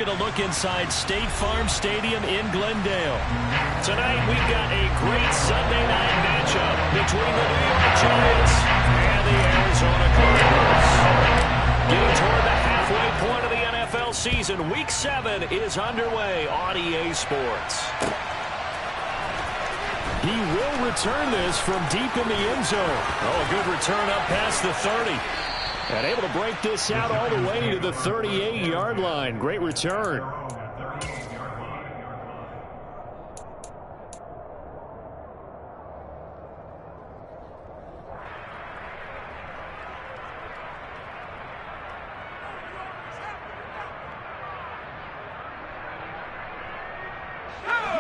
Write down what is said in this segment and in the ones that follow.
A look inside State Farm Stadium in Glendale. Tonight we've got a great Sunday night matchup between the New York Giants and the Arizona Cardinals. Getting toward the halfway point of the NFL season, Week 7 is underway on EA Sports. He will return this from deep in the end zone. Oh, a good return up past the 30. And able to break this out all the way to the 38-yard line. Great return.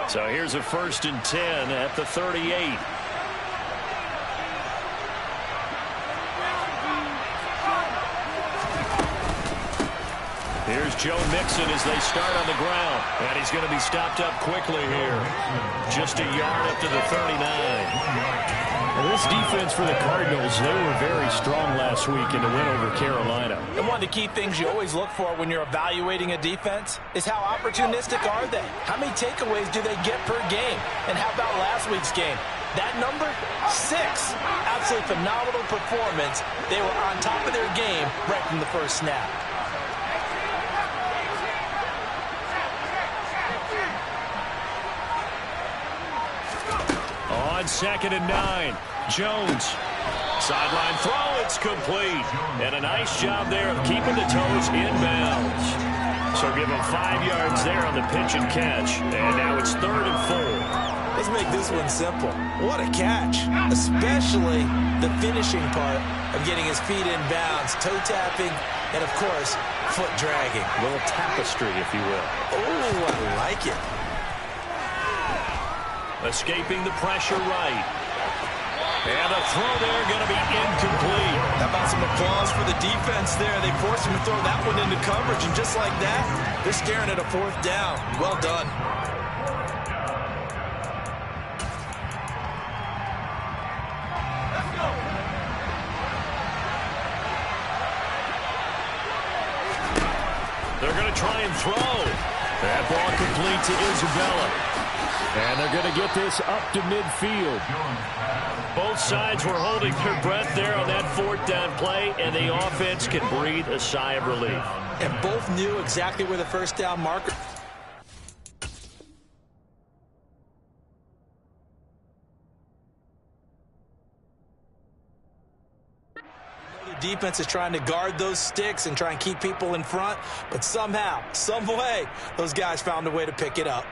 So here's a 1st and 10 at the 38. Here's Joe Mixon as they start on the ground. And he's going to be stopped up quickly here. Just a yard up to the 39. Well, this defense for the Cardinals, they were very strong last week in the win over Carolina. And one of the key things you always look for when you're evaluating a defense is how opportunistic are they? How many takeaways do they get per game? And how about last week's game? That number, 6. Absolutely phenomenal performance. They were on top of their game right from the first snap. On 2nd and 9, Jones. Sideline throw, it's complete. And a nice job there of keeping the toes in bounds. So give him 5 yards there on the pitch and catch. And now it's 3rd and 4. Let's make this one simple. What a catch, especially the finishing part of getting his feet in bounds, toe tapping, and of course, foot dragging. A little tapestry, if you will. Oh, I like it. Escaping the pressure right. And a throw there going to be incomplete. How about some applause for the defense there? They forced him to throw that one into coverage, and just like that, they're staring at a 4th down. Well done. Let's go. They're going to try and throw. That ball complete to Isabella. And they're going to get this up to midfield. Both sides were holding their breath there on that 4th down play, and the offense can breathe a sigh of relief. And both knew exactly where the 1st down marker. The defense is trying to guard those sticks and try and keep people in front, but somehow, some way, those guys found a way to pick it up.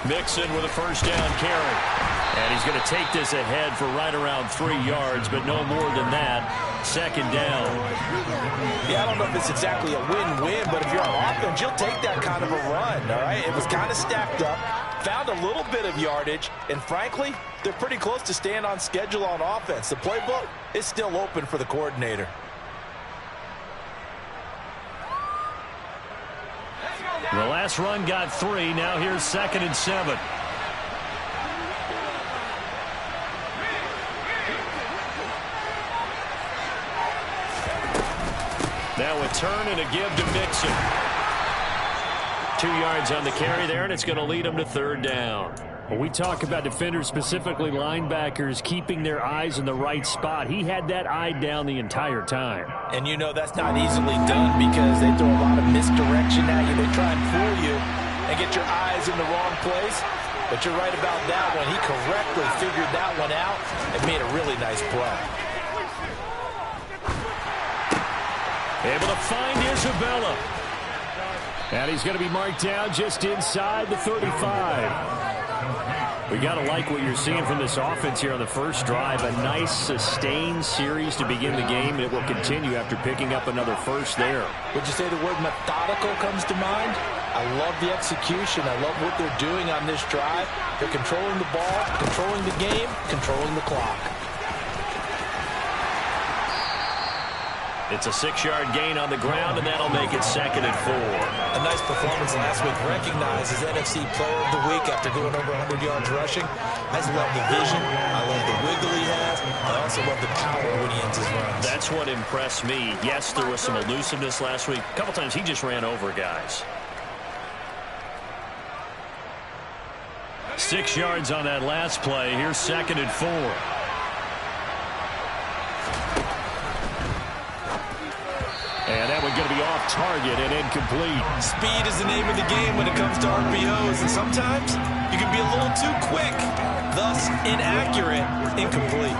Mixon with a 1st down carry. And he's going to take this ahead for right around 3 yards, but no more than that. 2nd down. Yeah, I don't know if it's exactly a win-win, but if you're on offense, you'll take that kind of a run, all right? It was kind of stacked up, found a little bit of yardage, and frankly, they're pretty close to staying on schedule on offense. The playbook is still open for the coordinator. The last run got 3. Now here's 2nd and 7. Now a turn and a give to Mixon. 2 yards on the carry there, and it's going to lead him to 3rd down. When we talk about defenders, specifically linebackers, keeping their eyes in the right spot, he had that eye down the entire time. And you know that's not easily done because they throw a lot of misdirection at you. They try and fool you and get your eyes in the wrong place. But you're right about that one. He correctly figured that one out and made a really nice play. Able to find Isabella. And he's going to be marked down just inside the 35. We got to like what you're seeing from this offense here on the first drive. A nice, sustained series to begin the game, and it will continue after picking up another first there. Would you say the word methodical comes to mind? I love the execution. I love what they're doing on this drive. They're controlling the ball, controlling the game, controlling the clock. It's a 6-yard gain on the ground, and that'll make it 2nd and 4. A nice performance last week. Recognized as NFC Player of the Week after going over 100 yards rushing. I just love the vision. I love the wiggle he has. I also love the power when he ends his runs. That's what impressed me. Yes, there was some elusiveness last week. A couple times he just ran over guys. 6 yards on that last play. Here's 2nd and 4. And that one's going to be off target and incomplete. Speed is the name of the game when it comes to RPOs, and sometimes you can be a little too quick, thus inaccurate, incomplete.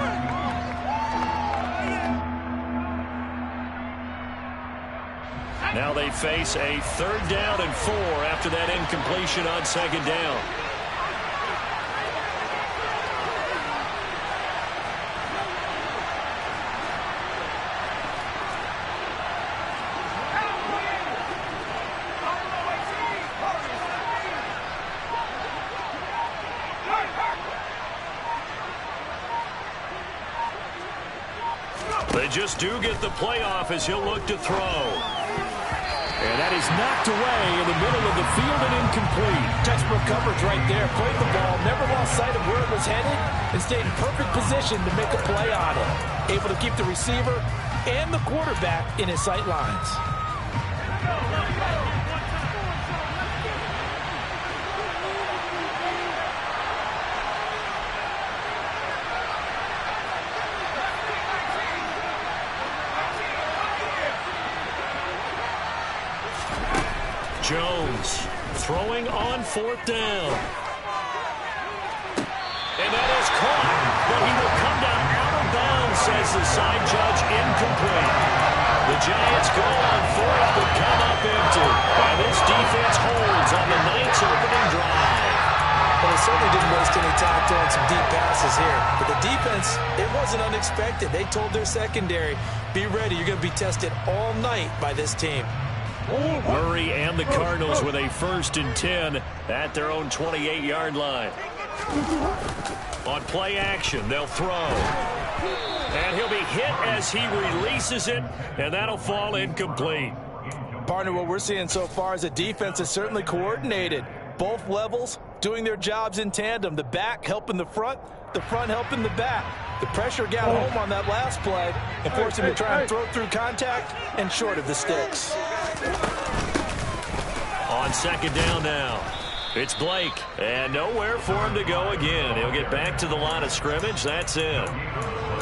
Now they face a 3rd down and 4 after that incompletion on 2nd down. They just do get the playoff as he'll look to throw. And that is knocked away in the middle of the field and incomplete. Textbook coverage right there. Played the ball, never lost sight of where it was headed, and stayed in perfect position to make a play on it. Able to keep the receiver and the quarterback in his sight lines. Jones throwing on 4th down. And that is caught, but he will come down out of bounds, says the side judge, incomplete. The Giants go on 4th, but come up empty. And this defense holds on the Knights' opening drive. Well, they certainly didn't waste any time throwing some deep passes here. But the defense, it wasn't unexpected. They told their secondary, be ready, you're going to be tested all night by this team. Murray and the Cardinals with a 1st and 10 at their own 28-yard line. On play action, they'll throw. And he'll be hit as he releases it, and that'll fall incomplete. Partner, what we're seeing so far is the defense is certainly coordinated. Both levels doing their jobs in tandem. The back helping the front helping the back. The pressure got home on that last play and forced him to try and throw through contact and short of the sticks. On 2nd down now, it's Blake, and nowhere for him to go again. He'll get back to the line of scrimmage. That's it.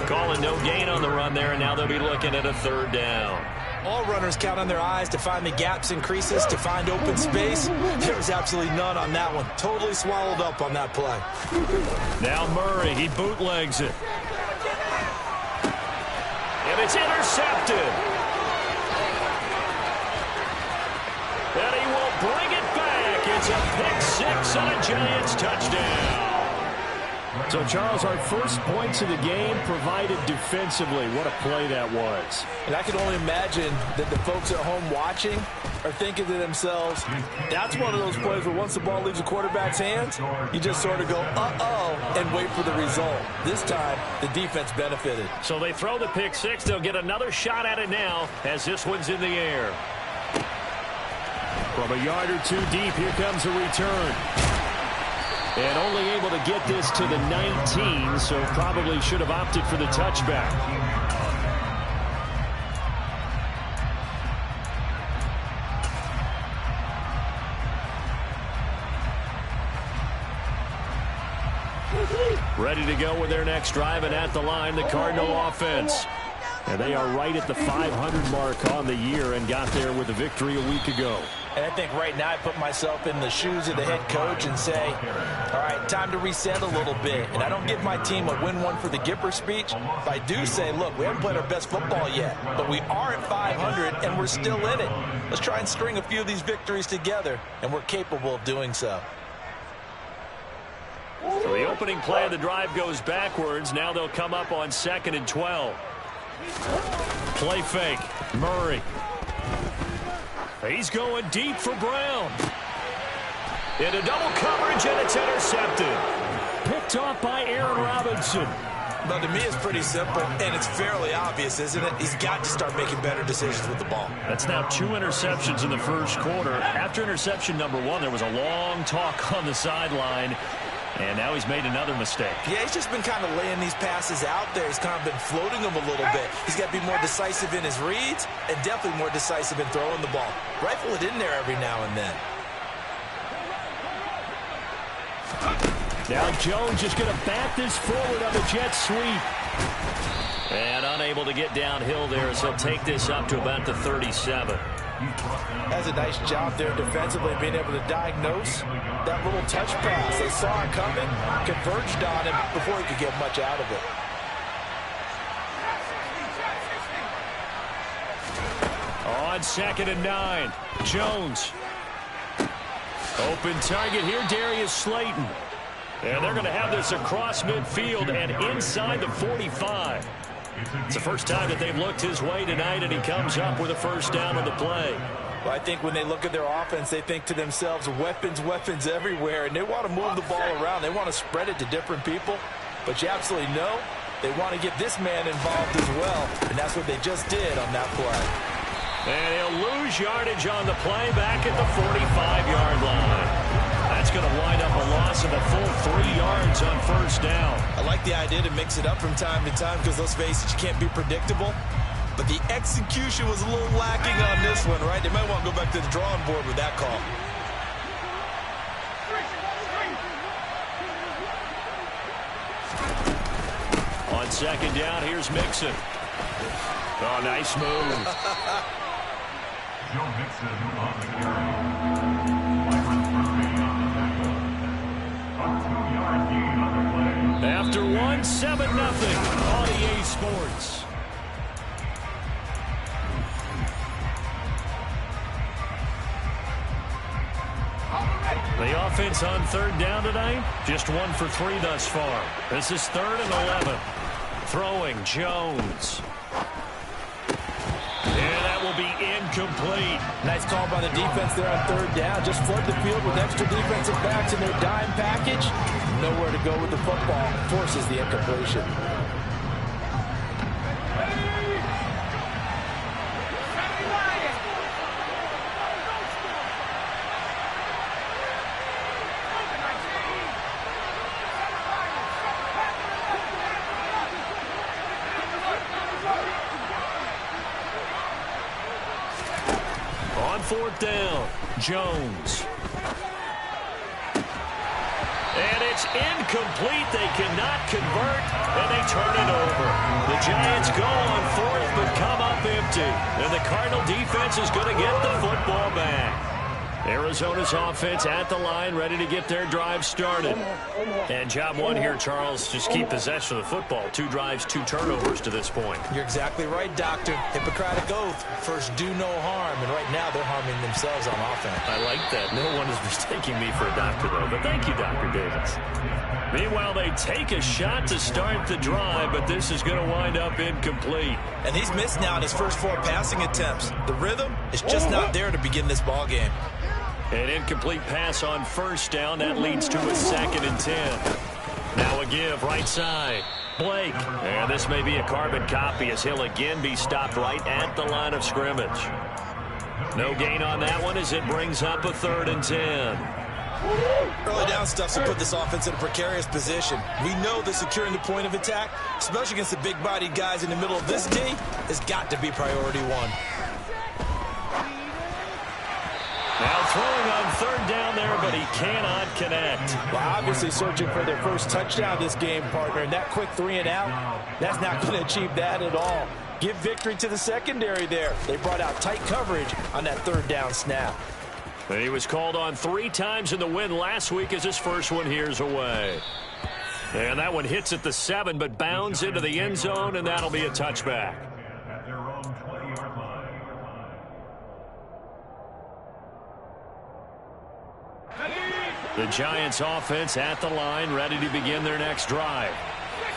Calling no gain on the run there, and now they'll be looking at a 3rd down. All runners count on their eyes to find the gaps and creases, to find open space. There was absolutely none on that one. Totally swallowed up on that play. Now Murray, he bootlegs it. And it's intercepted. And he will bring it back. It's a pick-6 on a Giants touchdown. So, Charles, our first points of the game provided defensively. What a play that was. And I can only imagine that the folks at home watching are thinking to themselves, that's one of those plays where once the ball leaves the quarterback's hands, you just sort of go, uh-oh, and wait for the result. This time, the defense benefited. So they throw the pick-6. They'll get another shot at it now as this one's in the air. From a yard or two deep, here comes a return. And only able to get this to the 19, so probably should have opted for the touchback. Ready to go with their next drive, and at the line, the Cardinal offense. And they are right at the 500 mark on the year and got there with a victory a week ago. And I think right now I put myself in the shoes of the head coach and say, all right, time to reset a little bit. And I don't give my team a win one for the Gipper speech. But I do say, look, we haven't played our best football yet, but we are at 500 and we're still in it. Let's try and string a few of these victories together, and we're capable of doing so. So the opening play of the drive goes backwards. Now they'll come up on 2nd and 12. Play fake. Murray. He's going deep for Brown. Into double coverage, and it's intercepted. Picked off by Aaron Robinson. Well, to me, it's pretty simple, and it's fairly obvious, isn't it? He's got to start making better decisions with the ball. That's now 2 interceptions in the first quarter. After interception number 1, there was a long talk on the sideline, and now he's made another mistake. Yeah, he's just been kind of laying these passes out there. He's kind of been floating them a little bit. He's got to be more decisive in his reads and definitely more decisive in throwing the ball. Rifle it in there every now and then. Now Jones is going to bat this forward on the jet sweep. And unable to get downhill there as he'll take this up to about the 37. Has a nice job there defensively, being able to diagnose that little touch pass. They saw it coming, converged on him before he could get much out of it. On 2nd and 9, Jones. Open target here, Darius Slayton. And they're going to have this across midfield and inside the 45. It's the first time that they've looked his way tonight, and he comes up with a first down on the play. Well, I think when they look at their offense, they think to themselves, weapons, weapons everywhere, and they want to move the ball around. They want to spread it to different people. But you absolutely know they want to get this man involved as well, and that's what they just did on that play. And he'll lose yardage on the play back at the 45-yard line. That's going to wind up a loss of a full 3 yards on first down. I like the idea to mix it up from time to time because, let's face it, you can't be predictable. But the execution was a little lacking on this one, right? They might want to go back to the drawing board with that call. On 2nd down, here's Mixon. Oh, nice move. Joe Mixon on the carry. After 1, 7-0 on EA Sports. The offense on 3rd down tonight, just 1 for 3 thus far. This is 3rd and 11. Throwing, Jones. And that will be incomplete. Nice call by the defense there on 3rd down. Just flood the field with extra defensive backs in their dime package. Nowhere to go with the football. Forces the incompletion. On 4th down, Jones. And it's incomplete. They cannot convert, and they turn it over. The Giants go on 4th, but come up empty. And the Cardinal defense is going to get the football back. Arizona's offense at the line, ready to get their drive started. And job 1 here, Charles, just keep possession of the football. 2 drives, 2 turnovers to this point. You're exactly right, Doctor. Hippocratic oath. First, do no harm. And right now, they're harming themselves on offense. I like that. No one is mistaking me for a doctor, though. But thank you, Dr. Davis. Meanwhile, they take a shot to start the drive, but this is going to wind up incomplete. And he's missed now in his first 4 passing attempts. The rhythm is just not there to begin this ball game. An incomplete pass on 1st down. That leads to a 2nd and 10. Now a give right side. Blake. And this may be a carbon copy as he'll again be stopped right at the line of scrimmage. No gain on that one as it brings up a 3rd and 10. Early down stuff's to put this offense in a precarious position. We know that securing the point of attack, especially against the big-bodied guys in the middle of this D, has got to be priority 1. Now throwing on 3rd down there, but he cannot connect. Well, obviously searching for their first touchdown this game, partner. And that quick 3 and out, that's not going to achieve that at all. Give victory to the secondary there. They brought out tight coverage on that 3rd down snap. And he was called on 3 times in the win last week as his first one here's away. And that one hits at the 7, but bounds into the end zone, and that'll be a touchback. At their own 20-yard line. The Giants offense at the line, ready to begin their next drive.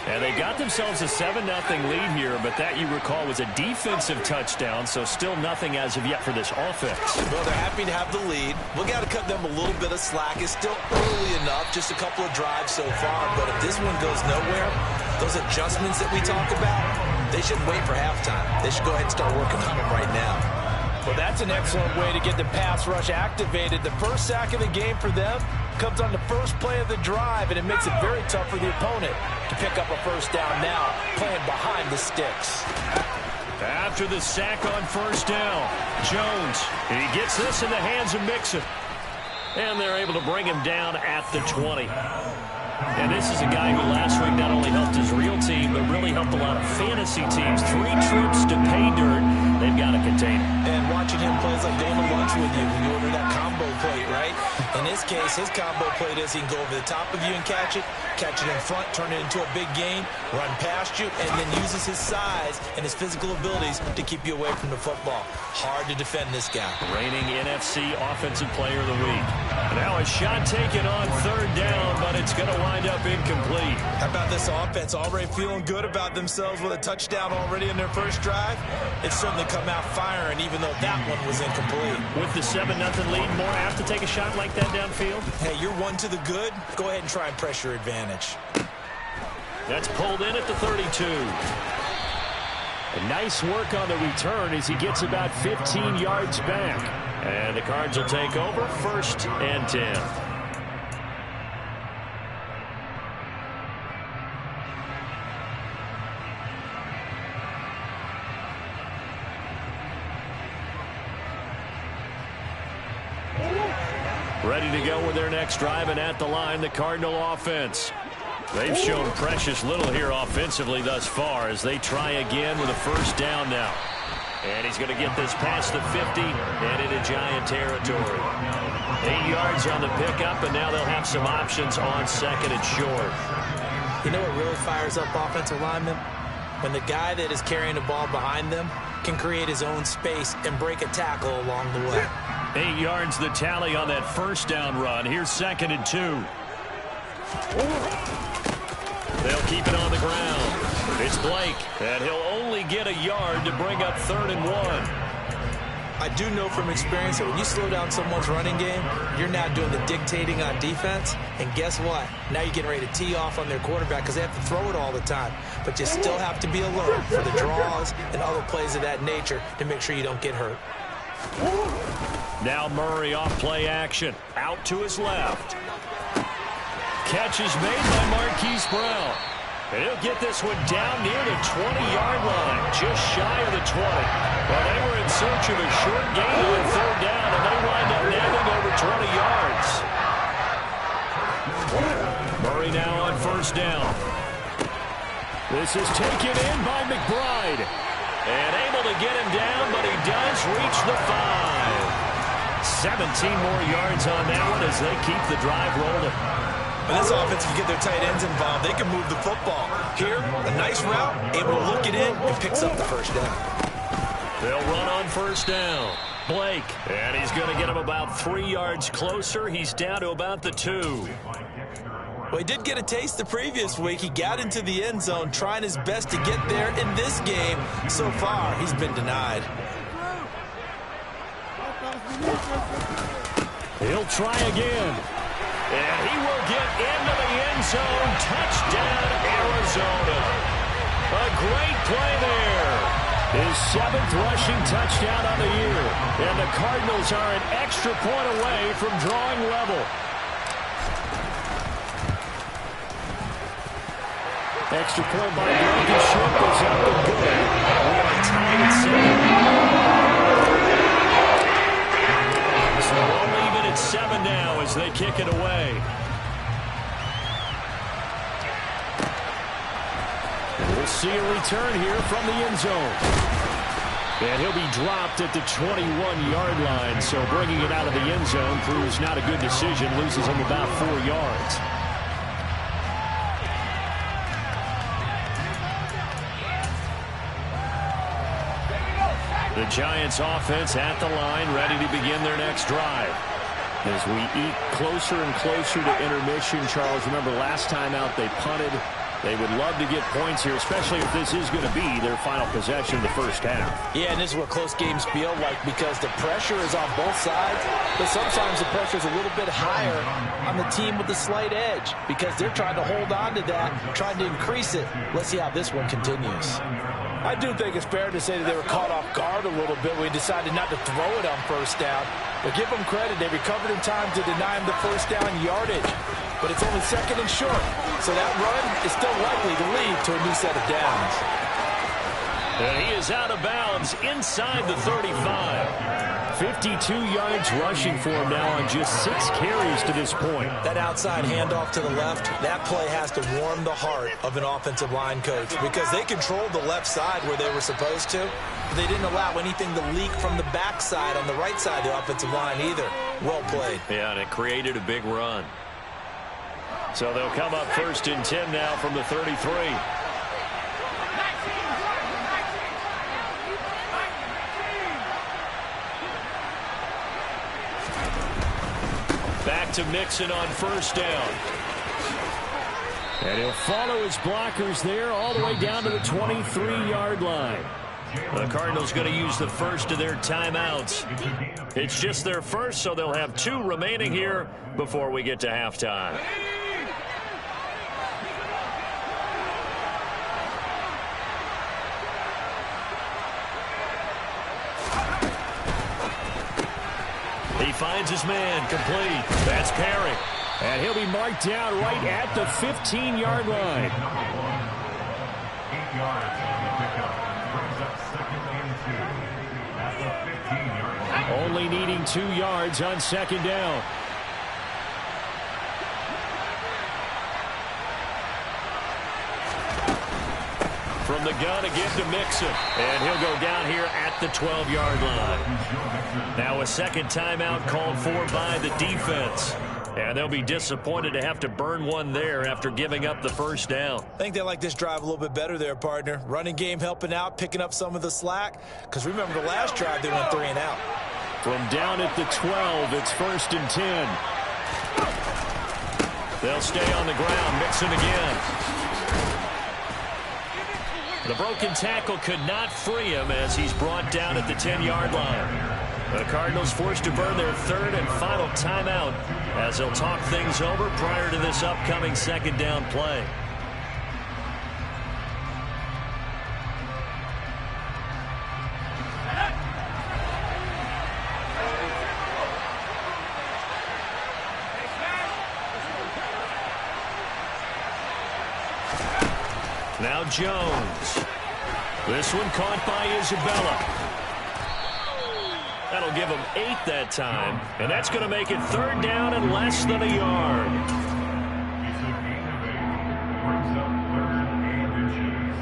And they got themselves a 7-0 lead here, but that, you recall, was a defensive touchdown, so still nothing as of yet for this offense. Well, they're happy to have the lead. We've got to cut them a little bit of slack. It's still early enough, just a couple of drives so far, but if this one goes nowhere, Those adjustments that we talk about, they shouldn't wait for halftime. They should go ahead and start working on them right now. Well, that's an excellent way to get the pass rush activated. The first sack of the game for them comes on the first play of the drive, and it makes it very tough for the opponent to pick up a first down now, playing behind the sticks. After the sack on first down, Jones, he gets this in the hands of Mixon. And they're able to bring him down at the 20. And this is a guy who last week not only helped his real team, but really helped a lot of fantasy teams. 3 trips to pay dirt. They've got to contain him. And watching him play is like going to lunch with you when you order that combo plate, right? In this case, his combo plate is he can go over the top of you and catch it in front, turn it into a big gain, run past you, and then uses his size and his physical abilities to keep you away from the football. Hard to defend this guy. Reigning NFC Offensive Player of the Week. Now a shot taken on third down, but it's going to wind up incomplete. How about this offense already feeling good about themselves with a touchdown already in their first drive? It's certainly come out firing, even though that one was incomplete. With the 7-0 lead, more apt to take a shot like that downfield? Hey, you're one to the good. Go ahead and try and press your advantage. That's pulled in at the 32. A nice work on the return as he gets about 15 yards back. And the Cards will take over, 1st and 10. Ready to go with their next drive, and at the line, the Cardinal offense. They've shown precious little here offensively thus far as they try again with a first down now. And he's going to get this past the 50 and into Giant territory. 8 yards on the pickup, and now they'll have some options on 2nd and short. You know what really fires up offensive linemen? When the guy that is carrying the ball behind them can create his own space and break a tackle along the way. 8 yards the tally on that first down run. Here's 2nd and 2. They'll keep it on the ground. It's Blake, and he'll only get a yard to bring up 3rd and 1. I do know from experience that when you slow down someone's running game, you're now doing the dictating on defense. And guess what? Now you're getting ready to tee off on their quarterback because they have to throw it all the time. But you still have to be alert for the draws and other plays of that nature to make sure you don't get hurt. Now Murray off play action. Out to his left. Catch is made by Marquise Brown. And he'll get this one down near the 20-yard line, just shy of the 20. Well, they were in search of a short gain on third down, and they wind up nailing over 20 yards. Murray now on first down. This is taken in by McBride. And able to get him down, but he does reach the 5. 17 more yards on that one as they keep the drive rolling. When this offense can get their tight ends involved, they can move the football. Here, a nice route, able to look it in, and picks up the first down. They'll run on first down. Blake, and he's going to get him about 3 yards closer. He's down to about the 2. Well, he did get a taste the previous week. He got into the end zone, trying his best to get there in this game. So far, he's been denied. He'll try again. And he will get into the end zone. Touchdown, Arizona. A great play there. His 7th rushing touchdown on the year. And the Cardinals are an extra point away from drawing level. Extra point by Blankenship is up and good. We are tied at 7. So we'll leave it at 7 now as they kick it away. We'll see a return here from the end zone. And he'll be dropped at the 21-yard line. So bringing it out of the end zone proves not a good decision. Loses him about 4 yards. The Giants offense at the line, ready to begin their next drive. As we eat closer and closer to intermission, Charles, remember last time out they punted. They would love to get points here, especially if this is going to be their final possession of the first half. Yeah, and this is what close games feel like because the pressure is on both sides, but sometimes the pressure is a little bit higher on the team with the slight edge because they're trying to hold on to that, trying to increase it. Let's see how this one continues. I do think it's fair to say that they were caught off guard a little bit when we decided not to throw it on first down. But give them credit. They recovered in time to deny him the first down yardage. But it's only second and short. So that run is still likely to lead to a new set of downs. And he is out of bounds inside the 35. 52 yards rushing for him now on just 6 carries to this point. That outside handoff to the left, that play has to warm the heart of an offensive line coach because they controlled the left side where they were supposed to. They didn't allow anything to leak from the backside on the right side of the offensive line either. Well played. Yeah, and it created a big run. So they'll come up first and 10 now from the 33. Back to Mixon on first down. And he'll follow his blockers there all the way down to the 23-yard line. The Cardinals going to use the first of their timeouts. It's just their first, so they'll have 2 remaining here before we get to halftime. He finds his man, complete. That's Perry. And he'll be marked down right at the 15-yard line. 8 yards on the pickup. Brings up second and 2. At the 15-yard line. Only needing 2 yards on second down. From the gun again to Mixon. And he'll go down here at the 12-yard line. Now a second timeout called for by the defense. And they'll be disappointed to have to burn one there after giving up the first down. I think they like this drive a little bit better there, partner. Running game helping out, picking up some of the slack. Because remember the last drive, they went 3 and out. From down at the 12, it's first and 10. They'll stay on the ground. Mixon again. The broken tackle could not free him as he's brought down at the 10-yard line. The Cardinals forced to burn their third and final timeout as they'll talk things over prior to this upcoming second down play. Now Jones. This one caught by Isabella. That'll give him 8 that time, and that's going to make it third down and less than a yard. It's a gain of 8. Brings up third and inches.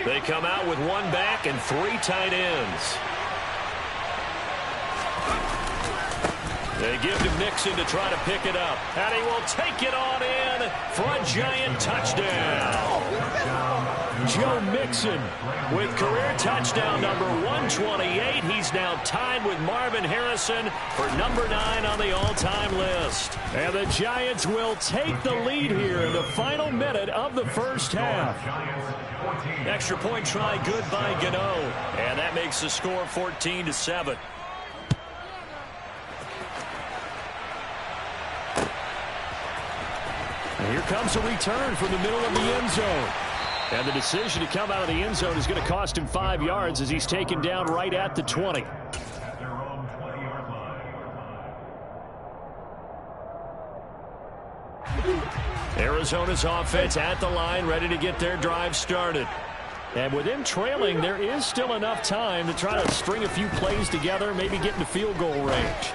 They come out with 1 back and 3 tight ends. They give to Mixon to try to pick it up. And he will take it on in for a giant touchdown. Joe Mixon with career touchdown number 128. He's now tied with Marvin Harrison for number 9 on the all-time list. And the Giants will take the lead here in the final minute of the first half. Extra point try good by Gano. And that makes the score 14-7. And here comes a return from the middle of the end zone. And the decision to come out of the end zone is going to cost him 5 yards as he's taken down right at the 20. At their own 20-yard line. Arizona's offense at the line, ready to get their drive started. And with them trailing, there is still enough time to try to string a few plays together, maybe get into field goal range.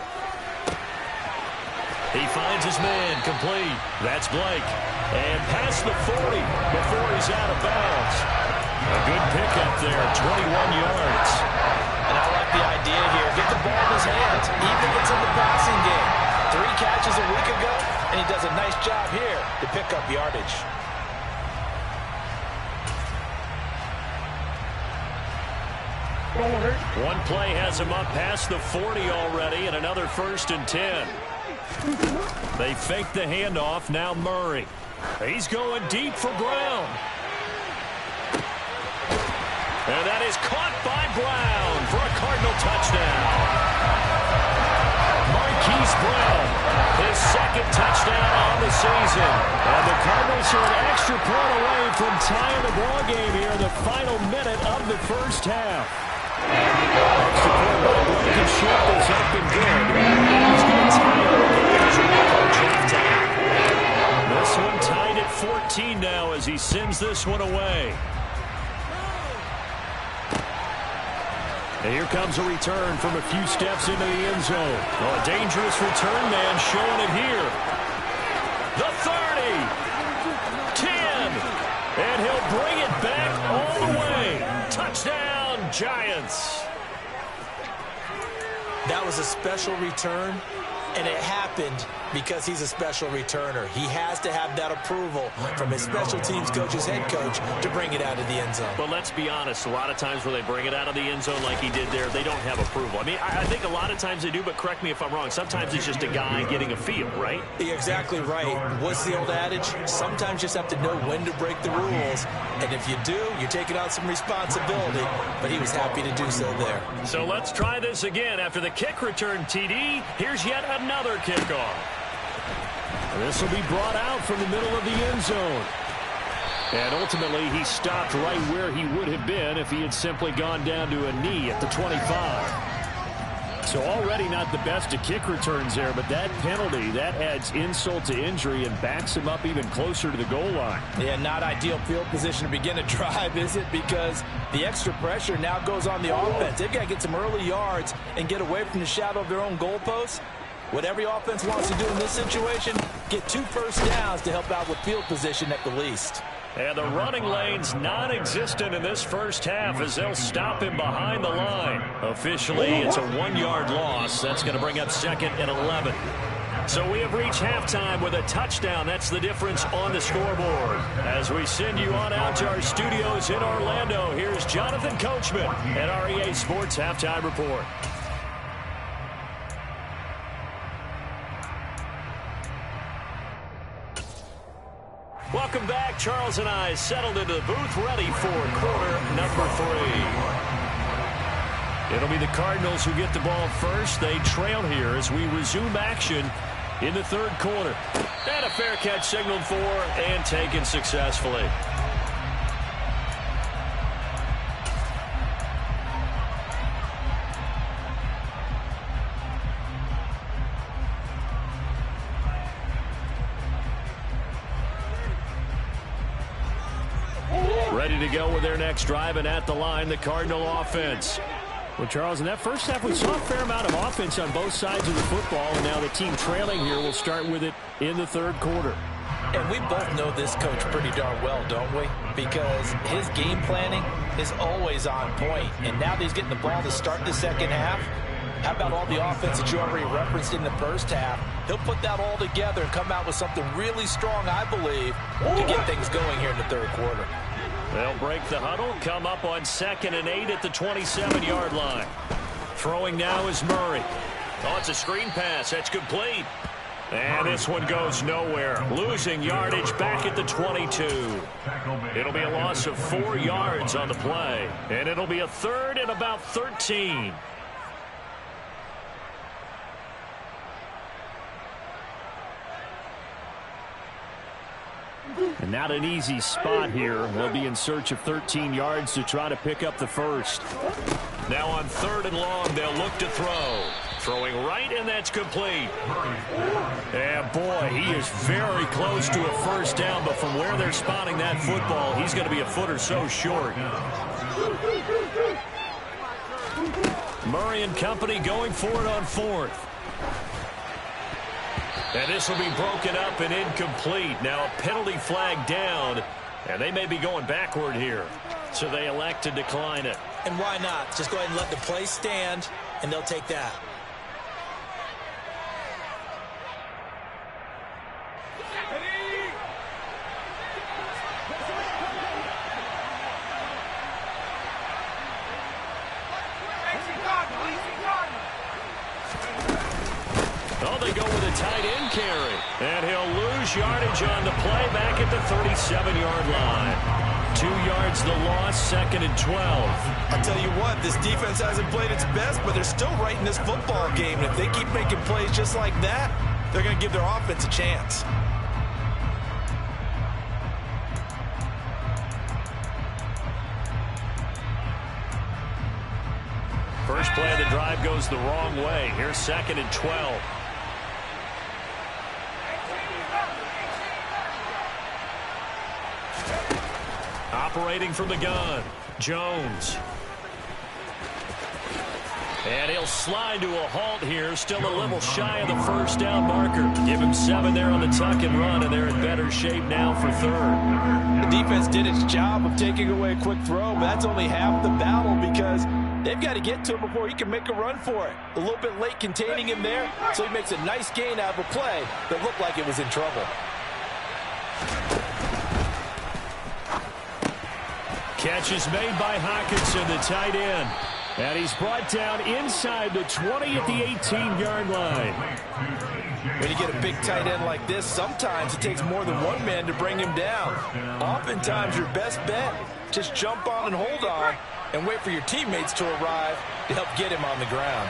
He finds his man, complete. That's Blake. And past the 40 before he's out of bounds. A good pickup there, 21 yards. And I like the idea here. Get the ball in his hands, even if it's in the passing game. 3 catches a week ago, and he does a nice job here to pick up yardage. One play has him up past the 40 already, and another 1st and 10. They fake the handoff. Now Murray. He's going deep for Brown. And that is caught by Brown for a Cardinal touchdown. Marquise Brown, his 2nd touchdown on the season. And the Cardinals are an extra point away from tying the ball game here in the final minute of the first half. Extra point by Blankenship is up and good. He's going to tie up the game as we approach halftime. This one tied at 14 now as he sends this one away. And here comes a return from a few steps into the end zone. Oh, a dangerous return man showing it here. The 30, 10, and he'll bring it back all the way. Touchdown, Giants. That was a special return, and it happened because he's a special returner. He has to have that approval from his special teams coach, his head coach, to bring it out of the end zone. But let's be honest, a lot of times where they bring it out of the end zone like he did there, they don't have approval. I mean, I think a lot of times they do, but correct me if I'm wrong. Sometimes it's just a guy getting a feel, right? You're exactly right. What's the old adage? Sometimes you just have to know when to break the rules. And if you do, you're taking on some responsibility. But he was happy to do so there. So let's try this again. After the kick return, TD, here's yet another kickoff. This will be brought out from the middle of the end zone. And ultimately, he stopped right where he would have been if he had simply gone down to a knee at the 25. So already not the best of kick returns there, but that penalty, that adds insult to injury and backs him up even closer to the goal line. Yeah, not ideal field position to begin a drive, is it? Because the extra pressure now goes on the offense. They've got to get some early yards and get away from the shadow of their own goalposts. What every offense wants to do in this situation, get 2 first downs to help out with field position at the least. And the running lane's non-existent in this first half as they'll stop him behind the line. Officially, it's a 1-yard loss. That's going to bring up 2nd and 11. So we have reached halftime with a touchdown. That's the difference on the scoreboard. As we send you on out to our studios in Orlando, here's Jonathan Coachman at REA Sports Halftime Report. Welcome back. Charles and I settled into the booth, ready for quarter number 3. It'll be the Cardinals who get the ball first. They trail here as we resume action in the 3rd quarter. And a fair catch signaled for and taken successfully. Ready to go with their next drive, and at the line, the Cardinal offense. Well, Charles, in that first half, we saw a fair amount of offense on both sides of the football, and now the team trailing here will start with it in the 3rd quarter. And we both know this coach pretty darn well, don't we? Because his game planning is always on point. And now that he's getting the ball to start the second half, how about all the offense that you already referenced in the first half? He'll put that all together and come out with something really strong, I believe, to get things going here in the 3rd quarter. They'll break the huddle, come up on 2nd and 8 at the 27-yard line. Throwing now is Murray. Oh, it's a screen pass. That's complete. And this one goes nowhere. Losing yardage back at the 22. It'll be a loss of 4 yards on the play. And it'll be a 3rd and about 13. And not an easy spot here. They'll be in search of 13 yards to try to pick up the first. Now on 3rd and long, they'll look to throw. Throwing right, and that's complete. And boy, he is very close to a first down, but from where they're spotting that football, he's going to be a foot or so short. Murray and company going for it on 4th. And this will be broken up and incomplete. Now a penalty flag down, and they may be going backward here. So they elect to decline it. And why not? Just go ahead and let the play stand, and they'll take that. they go with a tight end carry. And he'll lose yardage on the play back at the 37-yard line. 2 yards the loss, 2nd and 12. I'll tell you what, this defense hasn't played its best, but they're still right in this football game. And if they keep making plays just like that, they're going to give their offense a chance. First play of the drive goes the wrong way. Here's 2nd and 12. Operating from the gun, Jones. And he'll slide to a halt here, still a little shy of the first down marker. Give him 7 there on the tuck and run, and they're in better shape now for 3rd. The defense did its job of taking away a quick throw, but that's only half the battle because they've got to get to him before he can make a run for it. A little bit late containing him there, so he makes a nice gain out of a play that looked like it was in trouble. Catch is made by Hockenson, the tight end. And he's brought down inside the 20 at the 18-yard line. When you get a big tight end like this, sometimes it takes more than one man to bring him down. Oftentimes, your best bet, just jump on and hold on and wait for your teammates to arrive to help get him on the ground.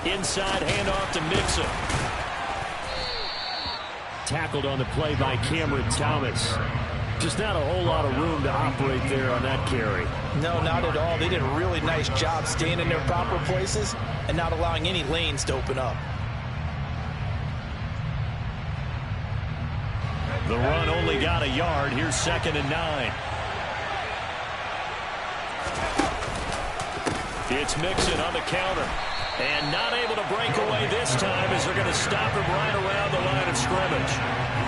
Inside handoff to Mixon. Tackled on the play by Cameron Thomas. Just not a whole lot of room to operate there on that carry. No, not at all. They did a really nice job staying in their proper places and not allowing any lanes to open up. The run only got a yard. Here's 2nd and 9. It's Mixon on the counter. And not able to break away this time as they're going to stop him right around the line of scrimmage.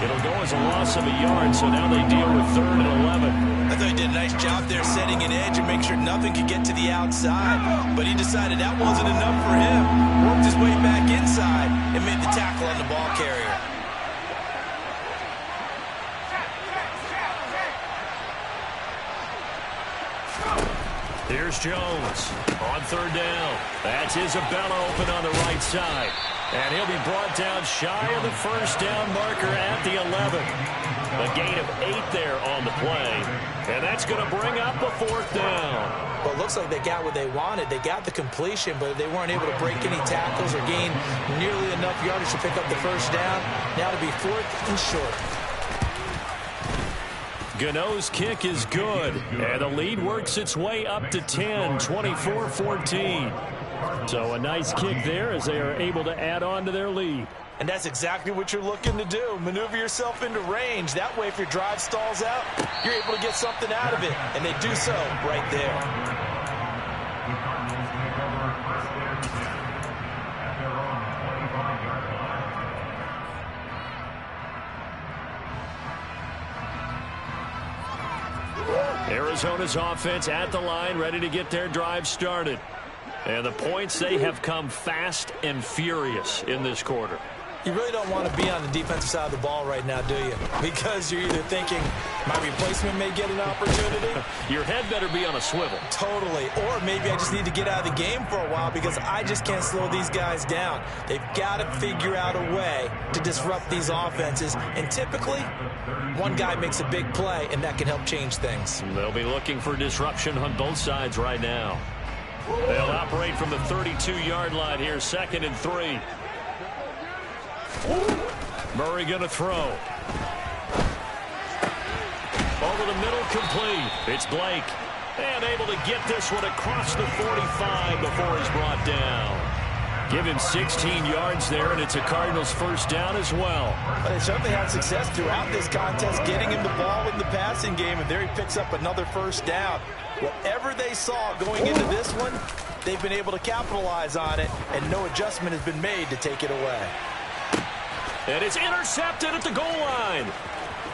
It'll go as a loss of a yard, so now they deal with 3rd and 11. I thought he did a nice job there setting an edge and make sure nothing could get to the outside. But he decided that wasn't enough for him. Worked his way back inside and made the tackle on the ball carrier. Here's Jones on 3rd down. That's Isabella open on the right side. And he'll be brought down shy of the first down marker at the 11. A gain of 8 there on the play. And that's going to bring up a 4th down. Well, it looks like they got what they wanted. They got the completion, but they weren't able to break any tackles or gain nearly enough yardage to pick up the first down. Now to be 4th and short. Gano's kick is good, and the lead works its way up to 10, 24-14. So a nice kick there as they are able to add on to their lead. And that's exactly what you're looking to do. Maneuver yourself into range. That way, if your drive stalls out, you're able to get something out of it. And they do so right there. Arizona's offense at the line, ready to get their drive started. And the points, they have come fast and furious in this quarter. You really don't want to be on the defensive side of the ball right now, do you? Because you're either thinking, my replacement may get an opportunity. Your head better be on a swivel. Totally. Or maybe I just need to get out of the game for a while because I just can't slow these guys down. They've got to figure out a way to disrupt these offenses. And typically, one guy makes a big play, and that can help change things. They'll be looking for disruption on both sides right now. They'll operate from the 32-yard line here, 2nd and 3. Murray going to throw. Over the middle, complete. It's Blake. And able to get this one across the 45 before he's brought down. Give him 16 yards there, and it's a Cardinals first down as well. But they certainly had success throughout this contest, getting him the ball in the passing game, and there he picks up another first down. Whatever they saw going into this one, they've been able to capitalize on it, and no adjustment has been made to take it away. And it's intercepted at the goal line.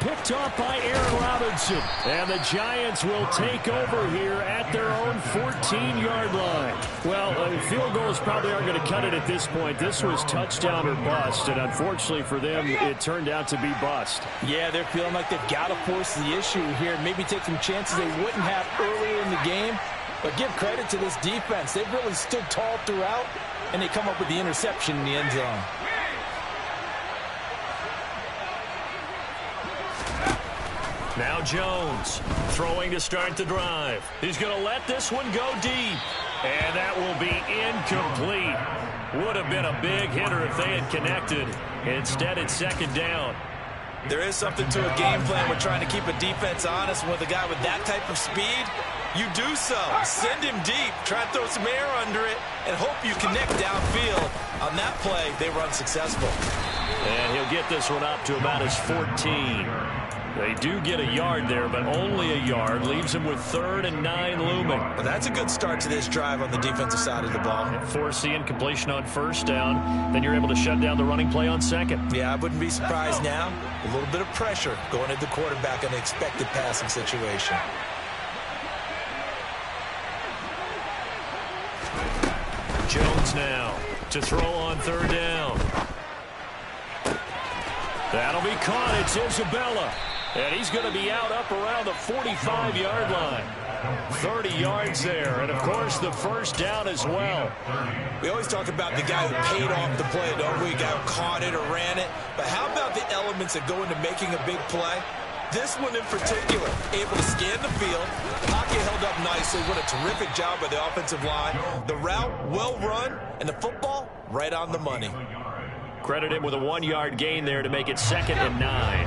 Picked off by Aaron Robinson. And the Giants will take over here at their own 14-yard line. Well, field goals probably aren't going to cut it at this point. This was touchdown or bust, and unfortunately for them, it turned out to be bust. Yeah, they're feeling like they've got to force the issue here, maybe take some chances they wouldn't have earlier in the game. But give credit to this defense. They've really stood tall throughout, and they come up with the interception in the end zone. Now Jones throwing to start the drive. He's going to let this one go deep. And that will be incomplete. Would have been a big hitter if they had connected. Instead, it's second down. There is something to a game plan with trying to keep a defense honest. With a guy with that type of speed, you do so. Send him deep, try to throw some air under it, and hope you connect downfield. On that play, they were unsuccessful. And he'll get this one up to about his 14. They do get a yard there, but only a yard. Leaves him with 3rd and 9 looming. Well, that's a good start to this drive on the defensive side of the ball. Force the incompletion on first down. Then you're able to shut down the running play on second. Yeah, I wouldn't be surprised now. A little bit of pressure going at the quarterback in an expected passing situation. Jones now to throw on 3rd down. That'll be caught. It's Isabella. And he's going to be out up around the 45-yard line. 30 yards there. And, of course, the first down as well. We always talk about the guy who paid off the play, don't we? The guy who caught it or ran it. But how about the elements that go into making a big play? This one in particular, able to scan the field. Pocket held up nicely. What a terrific job by the offensive line. The route, well run, and the football right on the money. Credit him with a 1-yard gain there to make it 2nd and 9.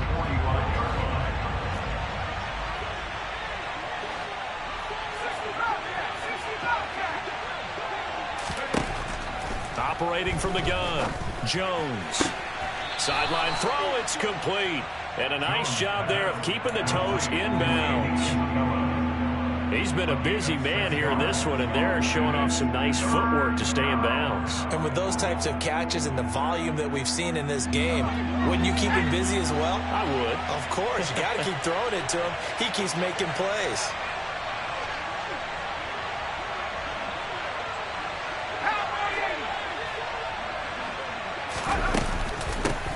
Operating from the gun, Jones. Sideline throw, it's complete. And a nice job there of keeping the toes inbounds. He's been a busy man here in this one, and they're showing off some nice footwork to stay in bounds. And with those types of catches and the volume that we've seen in this game, wouldn't you keep him busy as well? I would. Of course, you got to keep throwing it to him. He keeps making plays.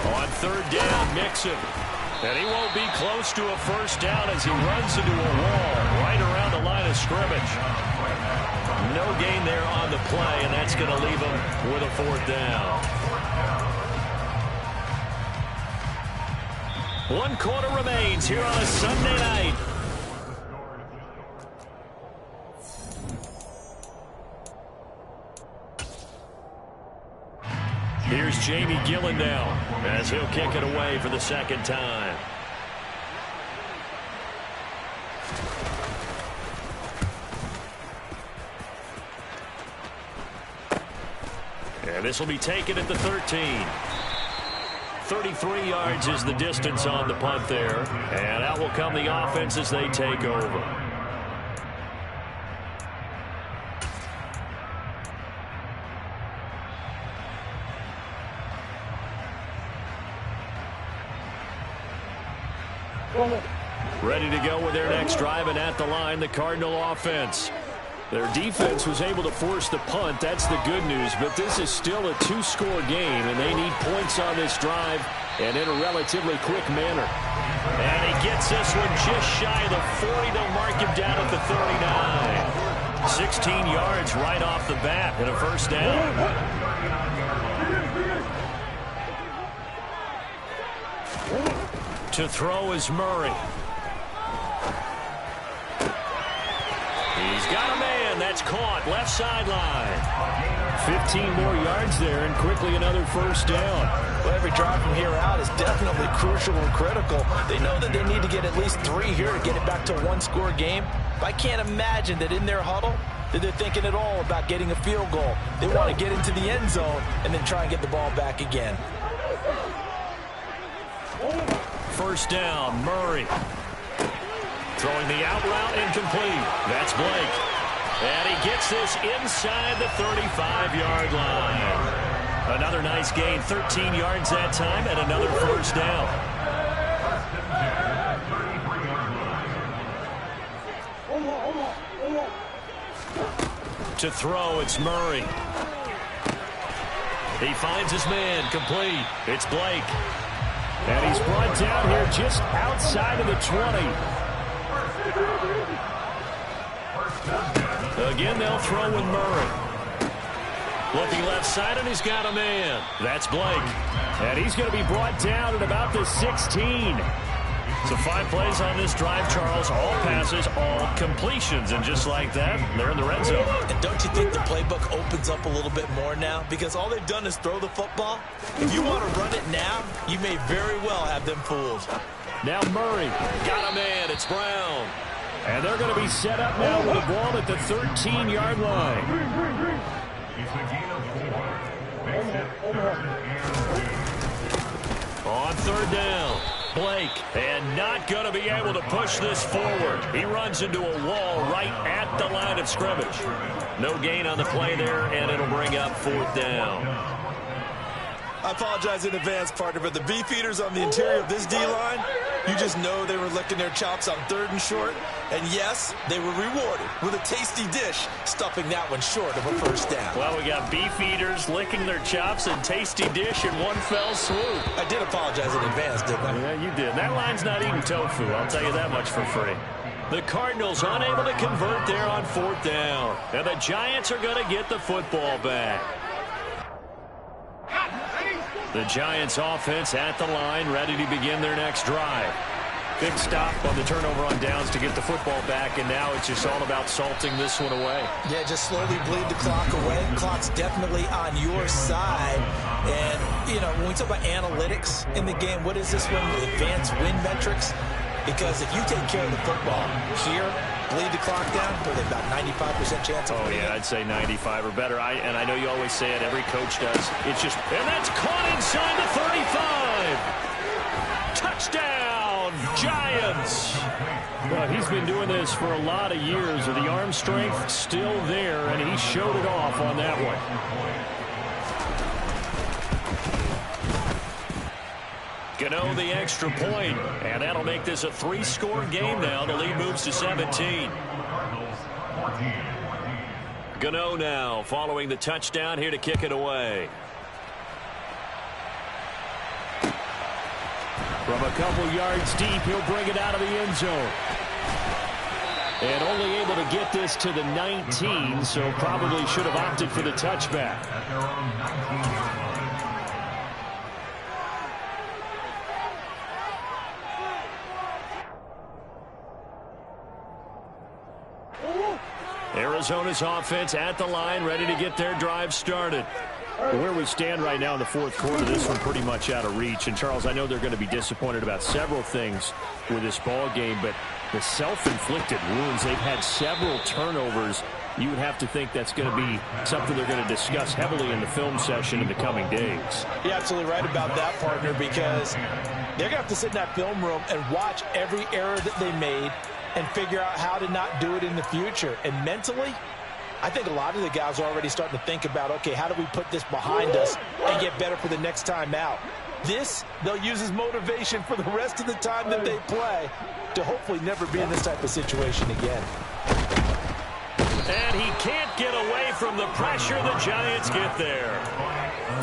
On 3rd down, Mixon. And he won't be close to a first down as he runs into a wall right around the line of scrimmage. No gain there on the play, and that's going to leave him with a 4th down. 1 quarter remains here on a Sunday night. Here's Jamie Gillen now as he'll kick it away for the 2nd time. And this will be taken at the 13. 33 yards is the distance on the punt there. And out will come the offense as they take over. Ready to go with their next drive, and at the line, the Cardinal offense. Their defense was able to force the punt. That's the good news, but this is still a 2-score game, and they need points on this drive and in a relatively quick manner. And he gets this one just shy of the 40. They'll mark him down at the 39. 16 yards right off the bat and a first down. To throw is Murray. He's got a man. That's caught. Left sideline. 15 more yards there, and quickly another first down. Well, every drive from here out is definitely crucial and critical. They know that they need to get at least 3 here to get it back to a 1-score game. But I can't imagine that in their huddle that they're thinking at all about getting a field goal. They want to get into the end zone and then try and get the ball back again. First down, Murray. Throwing the out route, incomplete. That's Blake. And he gets this inside the 35-yard line. Another nice gain, 13 yards that time, and another first down. To throw, it's Murray. He finds his man, complete. It's Blake. And he's brought down here just outside of the 20. Again, they'll throw with Murray. Looking left side, and he's got a man. That's Blake. And he's going to be brought down at about the 16. So 5 plays on this drive, Charles. All passes, all completions. And just like that, they're in the red zone. And don't you think the playbook opens up a little bit more now? Because all they've done is throw the football. If you want to run it now, you may very well have them fooled. Now Murray. Got a man. It's Brown. And they're going to be set up now with the ball at the 13-yard line. On 3rd down, Blake, and not going to be able to push this forward. He runs into a wall right at the line of scrimmage. No gain on the play there, and it'll bring up 4th down. I apologize in advance, partner, but the beefeaters on the interior of this D-line, you just know they were licking their chops on 3rd and short. And yes, they were rewarded with a tasty dish, stuffing that one short of a 1st down. Well, we got beefeaters licking their chops and tasty dish in one fell swoop. I did apologize in advance, didn't I? Yeah, you did. That line's not eating tofu, I'll tell you that much for free. The Cardinals unable to convert there on 4th down. And the Giants are going to get the football back. The Giants offense at the line, ready to begin their next drive. Big stop on the turnover on downs to get the football back, and now it's just all about salting this one away. Yeah, just slowly bleed the clock away. The clock's definitely on your side. And, you know, when we talk about analytics in the game, what is this one? Advanced win metrics? Because if you take care of the football here, bleed the clock down, with about 95% chance of winning. Yeah, I'd say 95 or better. And I know you always say it, every coach does. It's just, and that's caught inside the 35. Touchdown, Giants. Well, he's been doing this for a lot of years with the arm strength still there, and he showed it off on that one. Gano the extra point, and that'll make this a 3-score game now. The lead moves to 17. Gano now following the touchdown here to kick it away. From a couple yards deep, he'll bring it out of the end zone. And only able to get this to the 19, so probably should have opted for the touchback. Arizona's offense at the line, ready to get their drive started. Where we stand right now in the 4th quarter, this one pretty much out of reach. And, Charles, I know they're going to be disappointed about several things with this ball game, but the self-inflicted wounds, they've had several turnovers. You would have to think that's going to be something they're going to discuss heavily in the film session in the coming days. You're absolutely right about that, partner, because they're going to have to sit in that film room and watch every error that they made and figure out how to not do it in the future. And mentally, I think a lot of the guys are already starting to think about, okay, how do we put this behind us and get better for the next time out? This, they'll use as motivation for the rest of the time that they play to hopefully never be in this type of situation again. And he can't get away from the pressure. The Giants get there.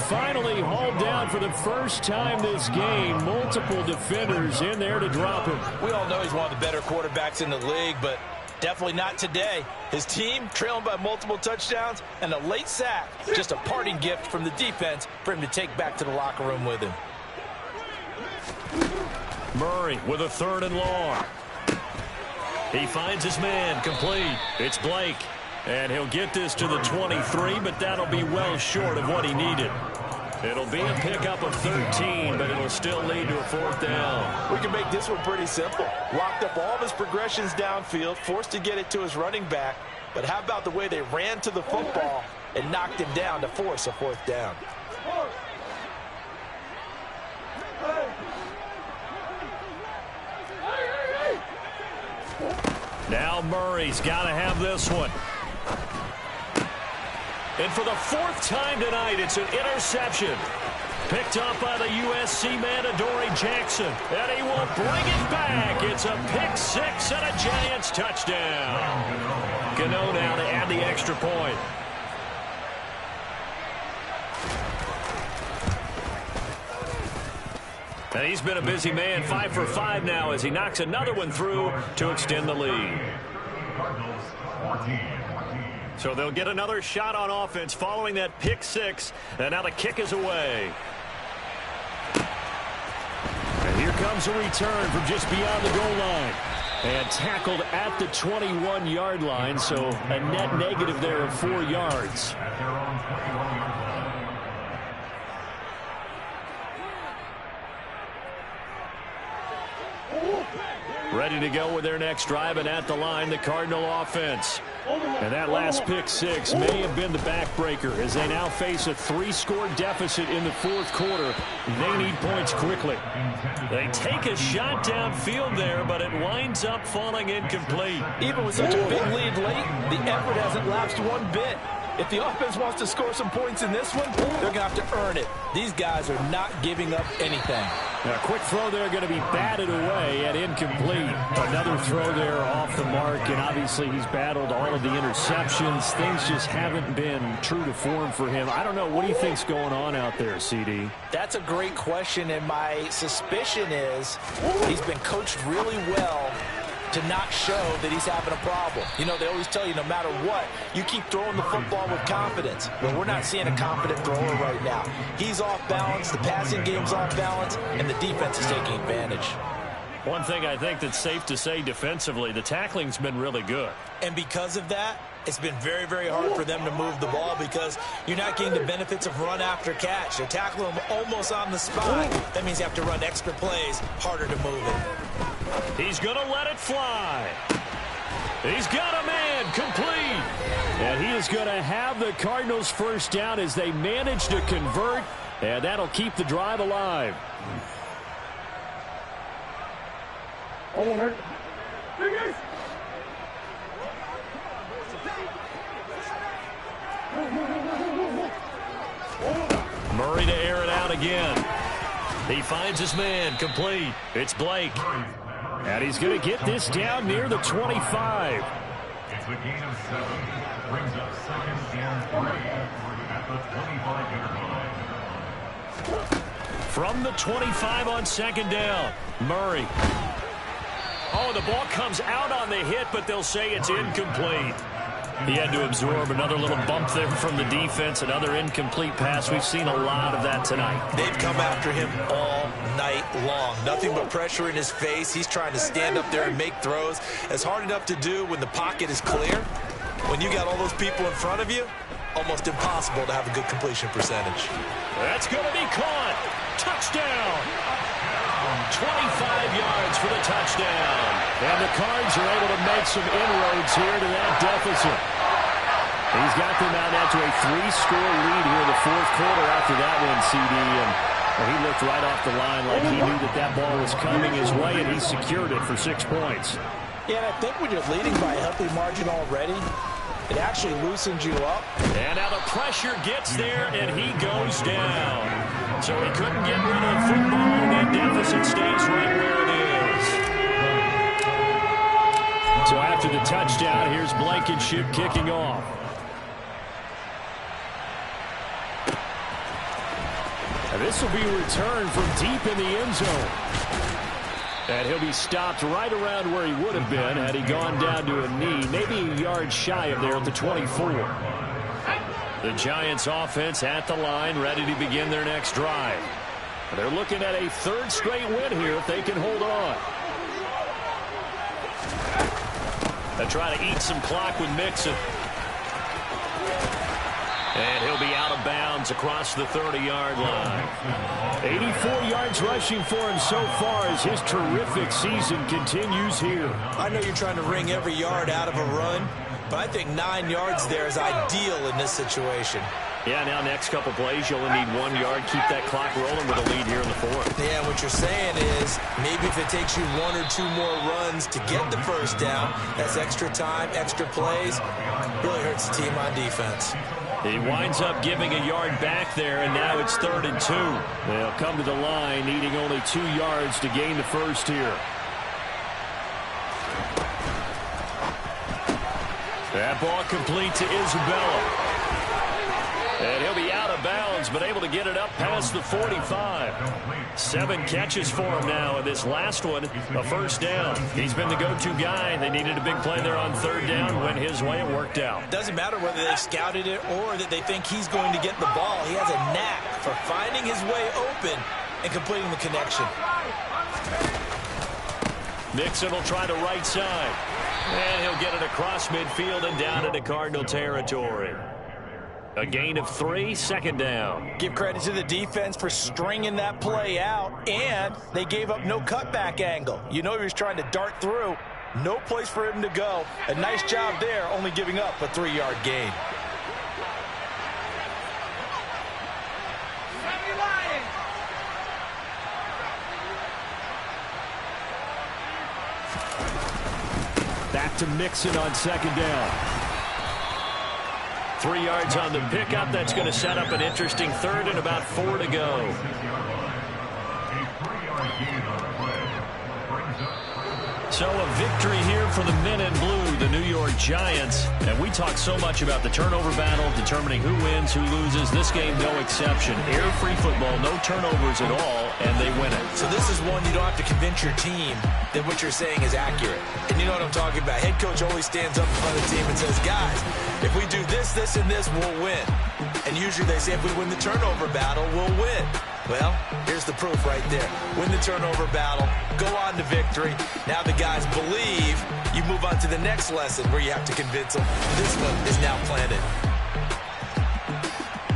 Finally hauled down for the first time this game. Multiple defenders in there to drop him. We all know he's one of the better quarterbacks in the league, but definitely not today. His team trailing by multiple touchdowns and a late sack. Just a parting gift from the defense for him to take back to the locker room with him. Murray with a 3rd and long. He finds his man complete. It's Blake. And he'll get this to the 23, but that'll be well short of what he needed. It'll be a pickup of 13, but it'll still lead to a 4th down. We can make this one pretty simple. Locked up all of his progressions downfield, forced to get it to his running back. But how about the way they ran to the football and knocked him down to force a 4th down? Now Murray's got to have this one. And for the 4th time tonight, it's an interception. Picked up by the USC man, Adoree Jackson. And he will bring it back. It's a pick 6 and a Giants touchdown. Gano now to add the extra point. And he's been a busy man, 5 for 5 now as he knocks another one through to extend the lead. Cardinals 14. So they'll get another shot on offense following that pick six. And now the kick is away. And here comes a return from just beyond the goal line. And tackled at the 21-yard line, so a net negative there of 4 yards. At their own 21-yard line. Ready to go with their next drive, and at the line, the Cardinal offense. And that last pick six may have been the backbreaker as they now face a 3-score deficit in the fourth quarter. They need points quickly. They take a shot downfield there, but it winds up falling incomplete. Even with such a big lead late, the effort hasn't lapsed one bit. If the offense wants to score some points in this one, they're going to have to earn it. These guys are not giving up anything. A quick throw there going to be batted away and incomplete. Another throw there off the mark, and obviously he's battled all of the interceptions. Things just haven't been true to form for him. I don't know. What do you think's going on out there, CD? That's a great question, and my suspicion is he's been coached really well to not show that he's having a problem. You know, they always tell you no matter what, you keep throwing the football with confidence. But we're not seeing a confident thrower right now. He's off balance, the passing game's off balance, and the defense is taking advantage. One thing I think that's safe to say defensively, the tackling's been really good. And because of that, it's been very, very hard for them to move the ball because you're not getting the benefits of run after catch. They're tackling them almost on the spot. That means you have to run extra plays, harder to move it. He's going to let it fly. He's got a man complete. And he is going to have the Cardinals first down as they manage to convert. And that'll keep the drive alive. Murray to air it out again. He finds his man complete. It's Blake. And he's going to get this down near the 25. It's a gain of 7. Brings up 2nd and 3 at the 25-yard line. From the 25 on 2nd down, Murray. Oh, the ball comes out on the hit, but they'll say it's incomplete. He had to absorb another little bump there from the defense, another incomplete pass. We've seen a lot of that tonight. They've come after him all night long. Nothing but pressure in his face. He's trying to stand up there and make throws. It's hard enough to do when the pocket is clear. When you got all those people in front of you, almost impossible to have a good completion percentage. That's going to be caught. Touchdown. 25 yards for the touchdown. And the Cards are able to make some inroads here to that deficit. He's got them out now to a 3-score lead here in the fourth quarter after that one, CD. And he looked right off the line like he knew that that ball was coming his way, and he secured it for 6 points. Yeah, and I think when you're leading by a healthy margin already, it actually loosens you up. And now the pressure gets there, and he goes down. So he couldn't get rid of football, and that deficit stays right where it is. So after the touchdown, here's Blankenship kicking off. And this will be returned from deep in the end zone. And he'll be stopped right around where he would have been had he gone down to a knee, maybe a yard shy of there at the 24. The Giants offense at the line, ready to begin their next drive. They're looking at a 3rd straight win here if they can hold on. They try to eat some clock with Mixon. And he'll be out of bounds across the 30-yard line. 84 yards rushing for him so far as his terrific season continues here. I know you're trying to wring every yard out of a run, but I think 9 yards there is ideal in this situation. Yeah, now next couple plays, you only need 1 yard. Keep that clock rolling with a lead here in the fourth. Yeah, what you're saying is maybe if it takes you 1 or 2 more runs to get the first down, that's extra time, extra plays, really hurts the team on defense. He winds up giving a yard back there, and now it's 3rd and 2. They'll come to the line, needing only 2 yards to gain the first here. That ball complete to Isabella. And he'll be out of bounds He's been able to get it up past the 45. 7 catches for him now, and this last one, a first down. He's been the go-to guy. They needed a big play there on third down. Went his way. It worked out. Doesn't matter whether they scouted it or that they think he's going to get the ball. He has a knack for finding his way open and completing the connection. Mixon will try the right side. And he'll get it across midfield and down into Cardinal territory. A gain of 3, second down. Give credit to the defense for stringing that play out, and they gave up no cutback angle. You know he was trying to dart through. No place for him to go. A nice job there, only giving up a 3-yard gain. Back to Mixon on second down. 3 yards on the pickup. That's going to set up an interesting third and about 4 to go. So a victory here for the men in blue, the New York Giants. And we talk so much about the turnover battle, determining who wins, who loses. This game, no exception. Air-free football, no turnovers at all, and they win it. So this is one you don't have to convince your team that what you're saying is accurate. And you know what I'm talking about. Head coach always stands up in front of the team and says, guys, if we do this, this, and this, we'll win. And usually they say if we win the turnover battle, we'll win. Well, here's the proof right there. Win the turnover battle, go on to victory. Now the guys believe. You move on to the next lesson where you have to convince them. This one is now planted.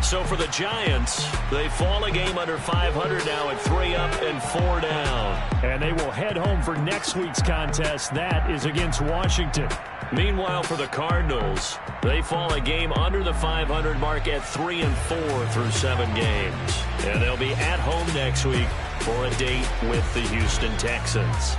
So for the Giants, they fall a game under 500 now at 3 up and 4 down. And they will head home for next week's contest. That is against Washington. Meanwhile, for the Cardinals, they fall a game under the 500 mark at 3 and 4 through 7 games. And they'll be at home next week for a date with the Houston Texans.